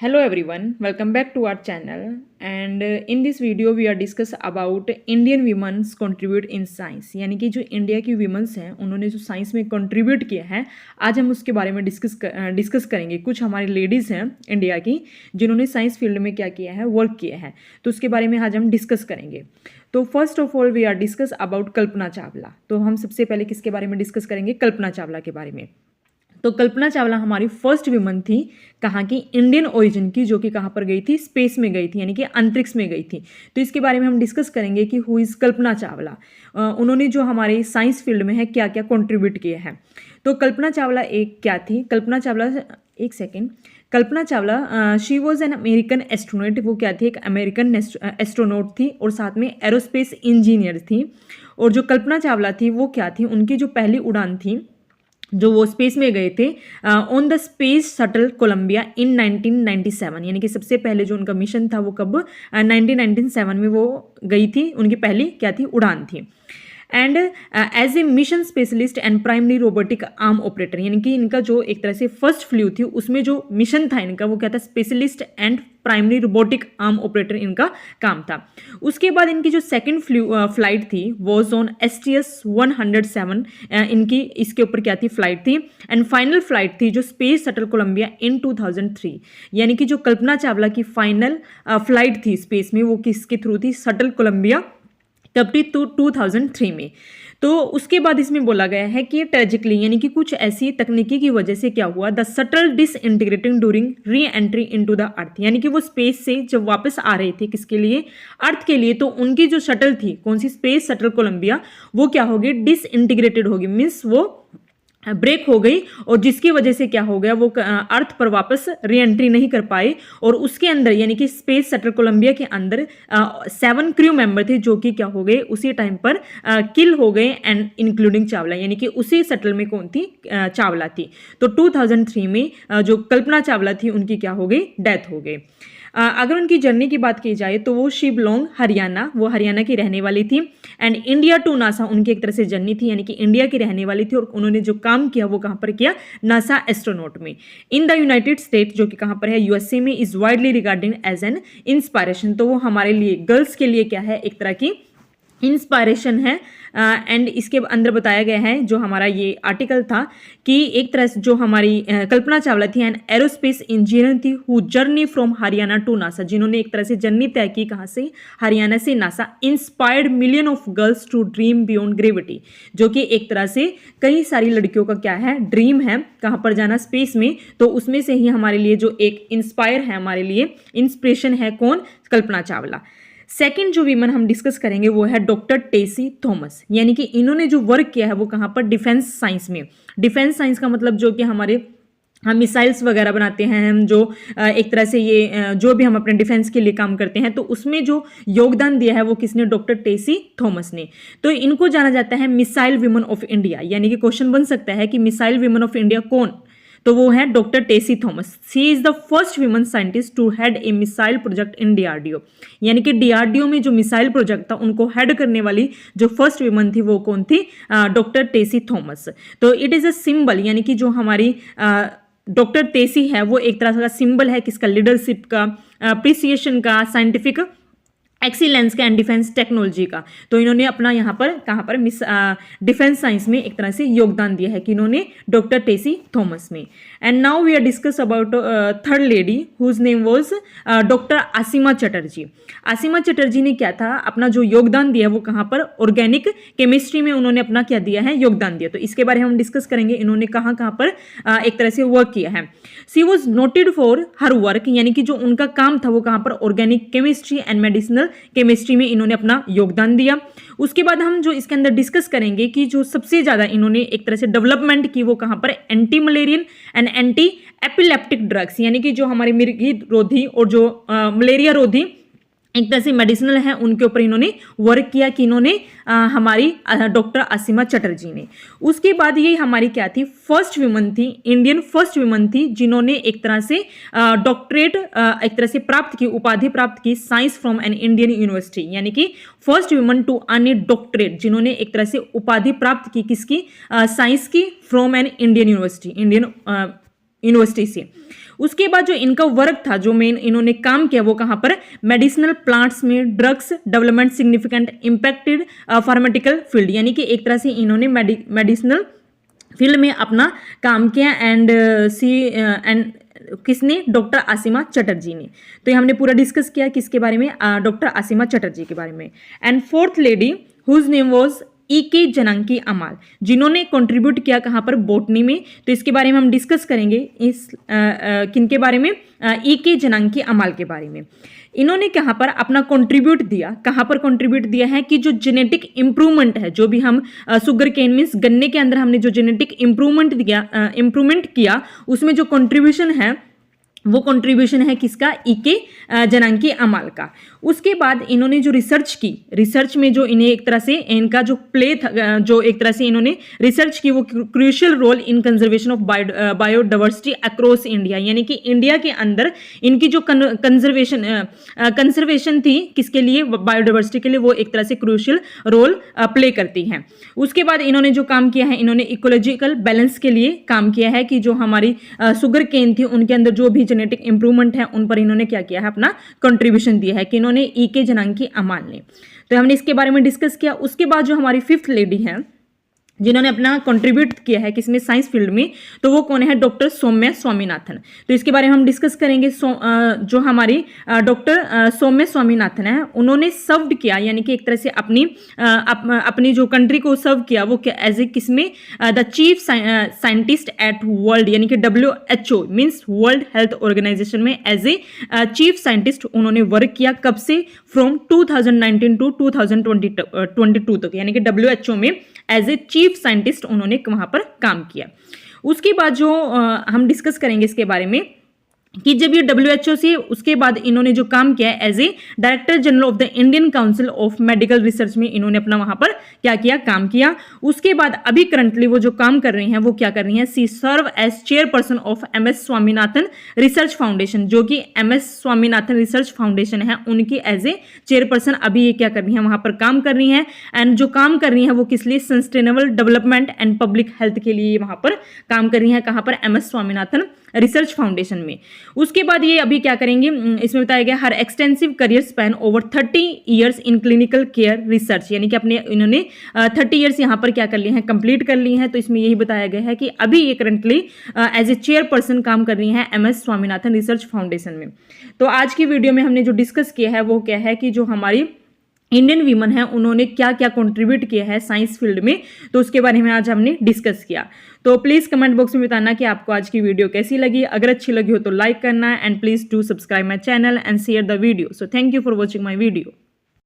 Hello everyone, welcome back to our channel and in this video we are discuss about Indian women's contribute in science यानी कि जो India की women's हैं उन्होंने जो science में कंट्रीब्यूट किया है आज हम उसके बारे में डिस्कस करेंगे। कुछ हमारी लेडीज़ हैं इंडिया की जिन्होंने साइंस फील्ड में क्या किया है, वर्क किया है, तो उसके बारे में आज हम डिस्कस करेंगे। तो first of all we are discuss about Kalpana Chawla. तो हम सबसे पहले किसके बारे में डिस्कस करेंगे? कल्पना चावला के बारे में। तो कल्पना चावला हमारी फर्स्ट विमन थी कहाँ की? इंडियन ओरिजिन की, जो कि कहाँ पर गई थी? स्पेस में गई थी, यानी कि अंतरिक्ष में गई थी। तो इसके बारे में हम डिस्कस करेंगे कि हु इज़ कल्पना चावला, उन्होंने जो हमारे साइंस फील्ड में है क्या क्या कंट्रीब्यूट किया है। तो कल्पना चावला एक क्या थी? Kalpana Chawla Kalpana Chawla she was an American astronaut. वो क्या थी? एक अमेरिकन एस्ट्रोनॉट थी और साथ में एरोस्पेस इंजीनियर थी। और जो कल्पना चावला थी वो क्या थी? उनकी जो पहली उड़ान थी जो वो स्पेस में गए थे on the space shuttle Columbia in 1997, यानी कि सबसे पहले जो उनका मिशन था वो कब? 1997 में वो गई थी, उनकी पहली क्या थी? उड़ान थी। And as a mission specialist and primary robotic arm operator, यानी कि इनका जो एक तरह से फर्स्ट फ्लू थी उसमें जो मिशन था इनका वो क्या था? Specialist and primary robotic arm operator इनका काम था। उसके बाद इनकी जो सेकंड फ्लाइट थी वॉज ऑन STS-107, इनकी इसके ऊपर क्या थी? फ्लाइट थी। एंड फाइनल फ्लाइट थी जो स्पेस शटल कोलंबिया इन 2003, यानी कि जो कल्पना चावला की फाइनल फ्लाइट थी स्पेस में वो किसके थ्रू थी? शटल कोलंबिया कब थी? 2003 में। तो उसके बाद इसमें बोला गया है कि ट्रेजिकली, यानी कि कुछ ऐसी तकनीकी की वजह से क्या हुआ? The shuttle disintegrating during re entry into the earth, यानी कि वो स्पेस से जब वापस आ रहे थे किसके लिए? अर्थ के लिए। तो उनकी जो शटल थी, कौन सी? स्पेस शटल कोलंबिया, वो क्या होगी? डिसइंटीग्रेटेड होगी, मीन्स वो ब्रेक हो गई और जिसकी वजह से क्या हो गया? वो अर्थ पर वापस री एंट्री नहीं कर पाए। और उसके अंदर यानी कि स्पेस शटल कोलंबिया के अंदर 7 क्रू मेंबर थे जो कि क्या हो गए? उसी टाइम पर किल हो गए, एंड इंक्लूडिंग चावला, यानी कि उसी शटल में कौन थी? चावला थी। तो 2003 में जो कल्पना चावला थी उनकी क्या हो गई? डेथ हो गई। अगर उनकी जर्नी की बात की जाए तो वो शी बिलोंग हरियाणा, वो हरियाणा की रहने वाली थी। एंड इंडिया टू नासा उनकी एक तरह से जर्नी थी, यानी कि इंडिया की रहने वाली थी और उन्होंने जो काम किया वो कहाँ पर किया? नासा एस्ट्रोनॉट में। इन द यूनाइटेड स्टेट, जो कि कहाँ पर है? USA में। Is widely regarded as an inspiration, तो वो हमारे लिए गर्ल्स के लिए क्या है? एक तरह की इंस्पायरेशन है। एंड इसके अंदर बताया गया है जो हमारा ये आर्टिकल था कि एक तरह से जो हमारी कल्पना चावला थी एंड एरोस्पेस इंजीनियर थी who journey from Haryana to NASA, जिन्होंने एक तरह से जर्नी तय की कहाँ से? हरियाणा से NASA. Inspired million of girls to dream beyond gravity, जो कि एक तरह से कई सारी लड़कियों का क्या है? ड्रीम है कहाँ पर जाना? स्पेस में। तो उसमें से ही हमारे लिए जो एक इंस्पायर है, हमारे लिए इंस्पिरेशन है, कौन? कल्पना चावला। सेकंड जो वीमन हम डिस्कस करेंगे वो है डॉक्टर टेसी थॉमस, यानी कि इन्होंने जो वर्क किया है वो कहाँ पर? डिफेंस साइंस में। डिफेंस साइंस का मतलब जो कि हमारे हम मिसाइल्स वगैरह बनाते हैं, हम जो एक तरह से ये जो भी हम अपने डिफेंस के लिए काम करते हैं, तो उसमें जो योगदान दिया है वो किसने? डॉक्टर टेसी थॉमस ने। तो इनको जाना जाता है मिसाइल वीमन ऑफ इंडिया, यानी कि क्वेश्चन बन सकता है कि मिसाइल वीमन ऑफ इंडिया कौन? तो वो है doctor Tessy Thomas. She is the first women scientist to head a missile project in DRDO, यानी कि DRDO में जो मिसाइल प्रोजेक्ट था उनको हेड करने वाली जो फर्स्ट वीमन थी वो कौन थी? Doctor Tessy Thomas. तो इट इज़ अ सिंबल, यानी कि जो हमारी डॉक्टर टेसी है वो एक तरह का सिंबल है किसका? लीडरशिप का, अप्रिसिएशन का, साइंटिफिक एक्सीलेंस का एंड डिफेंस टेक्नोलॉजी का। तो इन्होंने अपना यहाँ पर कहाँ पर डिफेंस साइंस में एक तरह से योगदान दिया है कि इन्होंने? डॉक्टर टेसी थॉमस में। And now we are discuss about third lady whose name was doctor Asima Chatterjee. Asima Chatterjee ने क्या था? अपना जो योगदान दिया वो कहाँ पर? ऑर्गेनिक केमिस्ट्री में उन्होंने अपना क्या दिया है? योगदान दिया। तो इसके बारे में हम डिस्कस करेंगे इन्होंने कहाँ कहाँ पर एक तरह से वर्क किया है। She was noted for her work, यानी कि जो उनका काम था वो कहाँ पर? Organic chemistry and medicinal chemistry में इन्होंने अपना योगदान दिया। उसके बाद हम जो इसके अंदर डिस्कस करेंगे कि जो सबसे ज्यादा इन्होंने एक तरह से डेवलपमेंट की वो कहाँ पर? Anti Mullerian and anti epileptic drugs, यानी कि जो हमारे मिर्गी रोधी और जो मलेरिया रोधी एक तरह से मेडिसिनल है उनके ऊपर इन्होंने वर्क किया कि इन्होंने हमारी डॉक्टर आसिमा चटर्जी ने। उसके बाद ये हमारी क्या थी? फर्स्ट वुमन थी, इंडियन फर्स्ट वुमन थी जिन्होंने एक तरह से डॉक्टरेट एक तरह से प्राप्त की, उपाधि प्राप्त की science from an Indian university, यानी कि first woman to earn a doctorate जिन्होंने एक तरह से उपाधि प्राप्त की किसकी? साइंस की, from an Indian university, Indian university से। उसके बाद जो इनका वर्क था, जो मेन इन्होंने काम किया, वो कहाँ पर, मेडिसिनल प्लांट्स में, drugs development significant impacted pharmaceutical field, यानी कि एक तरह से इन्होंने मेडिसिनल फील्ड में अपना काम किया। एंड किसने, डॉक्टर आसिमा चटर्जी ने। तो ये हमने पूरा डिस्कस किया किसके बारे में, डॉक्टर आसिमा चटर्जी के बारे में। And fourth lady whose name was E.K. Janaki Ammal, जिन्होंने कंट्रीब्यूट किया कहाँ पर, बॉटनी में। तो इसके बारे में हम डिस्कस करेंगे, इस किनके बारे में, E.K. जनांकी अमाल के बारे में। इन्होंने कहाँ पर अपना कंट्रीब्यूट दिया, कहाँ पर कंट्रीब्यूट दिया है कि जो जेनेटिक इंप्रूवमेंट है, जो भी हम शुगर केन मीन्स गन्ने के अंदर हमने जो जेनेटिक इंप्रूवमेंट किया, उसमें जो कंट्रीब्यूशन है वो कंट्रीब्यूशन है किसका, E.K. जनांकी अमाल का। उसके बाद इन्होंने जो रिसर्च की, रिसर्च में जो इन्हें एक तरह से इनका जो प्ले था, जो एक तरह से इन्होंने रिसर्च की, वो crucial role in conservation of biodiversity across India, यानी कि इंडिया के अंदर इनकी जो कंजर्वेशन थी किसके लिए, बायोडाइवर्सिटी के लिए, वो एक तरह से क्रूशियल रोल प्ले करती हैं। उसके बाद इन्होंने जो काम किया है, इन्होंने इकोलॉजिकल बैलेंस के लिए काम किया है कि जो हमारी शुगर केन थी उनके अंदर जो भी जेनेटिक इंप्रूवमेंट है उन पर इन्होंने क्या किया है, अपना कंट्रीब्यूशन दिया है कि इन्होंने E.K. जनांकी अमाल ने। तो हमने इसके बारे में डिस्कस किया। उसके बाद जो हमारी फिफ्थ लेडी है जिन्होंने अपना कंट्रीब्यूट किया है किसमें, साइंस फील्ड में, तो वो कौन है, डॉक्टर सौम्या स्वामीनाथन। तो इसके बारे में हम डिस्कस करेंगे। जो हमारी डॉक्टर सौम्या स्वामीनाथन है, उन्होंने सर्व किया, यानी कि एक तरह से अपनी जो कंट्री को सर्व किया, वो एज ए किसमें, the chief scientist at world, यानी कि WHO means World Health Organization में एज ए चीफ साइंटिस्ट उन्होंने वर्क किया। कब से, फ्रॉम 2019 टू 2022 तक, यानी कि WHO में एज ए चीफ साइंटिस्ट उन्होंने वहां पर काम किया। उसके बाद जो हम डिस्कस करेंगे इसके बारे में कि जब ये WHO से, उसके बाद इन्होंने जो काम किया है as a director general of the Indian Council of Medical Research में, इन्होंने अपना वहां पर क्या किया, काम किया। उसके बाद अभी करंटली वो जो काम कर रही हैं, वो क्या कर रही हैं, she serve as chairperson of MS Swaminathan research foundation, जो कि MS स्वामीनाथन रिसर्च फाउंडेशन है, उनकी एज ए चेयरपर्सन अभी ये क्या कर रही हैं, वहां पर काम कर रही हैं। एंड जो काम कर रही हैं वो किस लिए, sustainable development and public health के लिए वहां पर काम कर रही हैं, कहां पर, MS स्वामीनाथन रिसर्च फाउंडेशन में। उसके बाद ये अभी क्या करेंगे, इसमें बताया गया her extensive career span over 30 years in clinical care research, यानी कि अपने इन्होंने 30 ईयर्स यहाँ पर क्या कर लिए हैं, कंप्लीट कर लिए हैं। तो इसमें यही बताया गया है कि अभी ये करंटली एज ए चेयरपर्सन काम कर रही हैं MS स्वामीनाथन रिसर्च फाउंडेशन में। तो आज की वीडियो में हमने जो डिस्कस किया है वो क्या है कि जो हमारी इंडियन वीमन है उन्होंने क्या क्या कंट्रीब्यूट किया है साइंस फील्ड में, तो उसके बारे में आज हमने डिस्कस किया। तो प्लीज़ कमेंट बॉक्स में बताना कि आपको आज की वीडियो कैसी लगी। अगर अच्छी लगी हो तो लाइक करना, and please do subscribe my channel and share the video. So thank you for watching my video.